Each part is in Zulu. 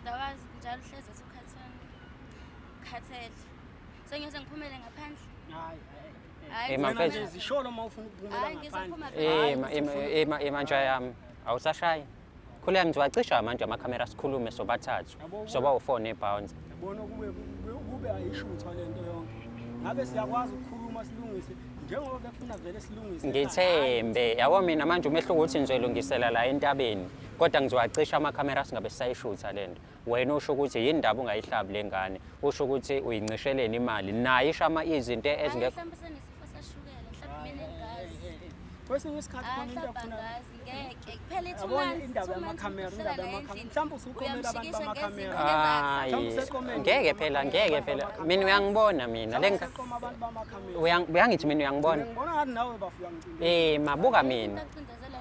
Dawazi njalo uhlezi ukhathele. Sengiyoze ngiphumele ngaphandle. Hayi. Manje zisholo uma ufuna ukuphumela ngaphandle. Manje yami awusashayi. Khuleka ngizowacisha manje amakhamera sikhulume sobathathu. Soba u4 nebounce. Yabona kube ayishutha lento yonke. Ngabe siyakwazi ukukhuluma silungise njengoba befuna vele silungise. Ngithembe yabo mina manje umehluko ukuthi ngizoyilungisela la entabeni kodwa ngizowacisha amakhamera singabe sayishutha lento. Wena usho ukuthi yini indaba ungayihlabi lengane usho ukuthi uyincisheleni imali nayo ishama izinto ezingekho. Kwesinye isikhathi khona into afuna ngeke kuphela yabona indaba yamakhamera mhlawumbe usukhomela abantu bamakhamera ngeke phela mina uyangibona mina lenga abantu bamakhamera uyangithi mina uyangibona ngibona ngathi nawe bafika ngicela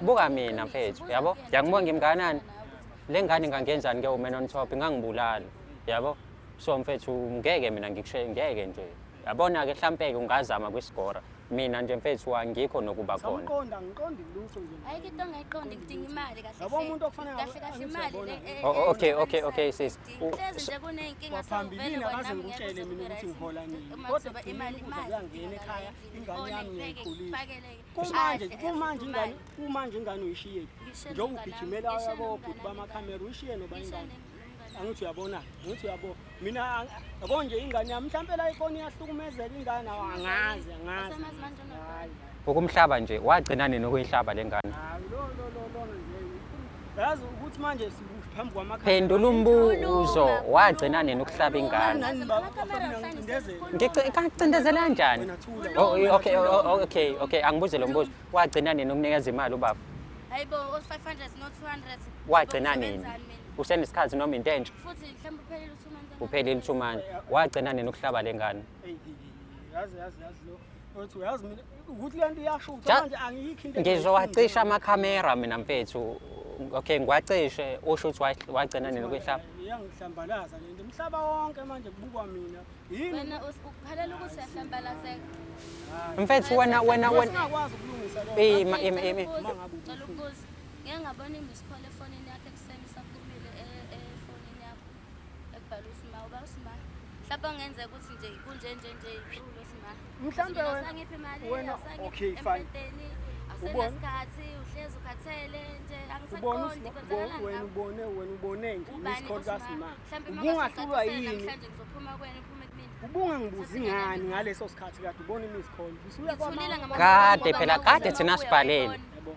buka mina mfethu yabo ngiyangibona ngimnganani lengane ngangenzani ke uman on top ngangibulala yabo so mfethu ngeke mina ngikushiye ngeke nje yabona ke mhlambe ke ungazama kwisigora mina nje mfethu wangikho nokuba khona ngiqonda lutho nje ayike into ngayiqonda kudinga imali kahle yabo umuntu okufanele kahle imali okay sis hlezi nje kunenkinga phambilini akaze ngikutshele mina ukuthi ngihola nini kodwa imali kuyangena ekhaya ingane yami ngiyikhulisa kumanje ingane uyishiye njengoba ugijimela yabo bamakhamera uyishiye noba ingane angithi uyabona ngithi uyabo mina yabo nje ingane yami mhlawumbe la ifoni yahlukumezeka ingane angazi ukumhlaba nje wagcina nini ukuyihlaba lengane nje yazi ukuthi manje siphambi kwamakhamera phendula umbuzo wagcina nini ukuhlaba ingane ngicindezela kanjani okay angibuze lo mbuzo wagcina nini ukunikeza imali ubaba hayibo 500 no 200 wagcina nini usenesikhathi noma into entsha futhi mhlawumbe uphelile 2 months wagcina nini ukuhlaba lengane yazi lo uthi uyazi mina ukuthi lento iyashutha manje angiyikho into ngizowacisha amakhamera mina mfethu okay ngiwacishe usho ukuthi wagcina nini ukuhlaba iyangihlambalaza lento umhlaba wonke manje kubukwa mina yini wena ukhalela ukuthi uyahlambalazeka mfethu wena ngiyakwazi ukulungisa ngicela ukubuza ngeke ngabona imiskole efonini yakhe ekuseni saphumile efonini yakho ekubhala usima uba usima mhlawumbe ngenzeka ukuthi nje kunje ulo sima mhlawumbe wena okay fine asenasikhathi uhlezi ukhathele nje angisaqondi kwenzakalani wena ubone nje isikole kasima mhlawumbe ungahlulwa yini namhlanje ngizophuma kwena uphume kumina ubunga ngibuza ingane ngaleso sikhathi kade ubona imiskole kade phela kade thina sibhaleni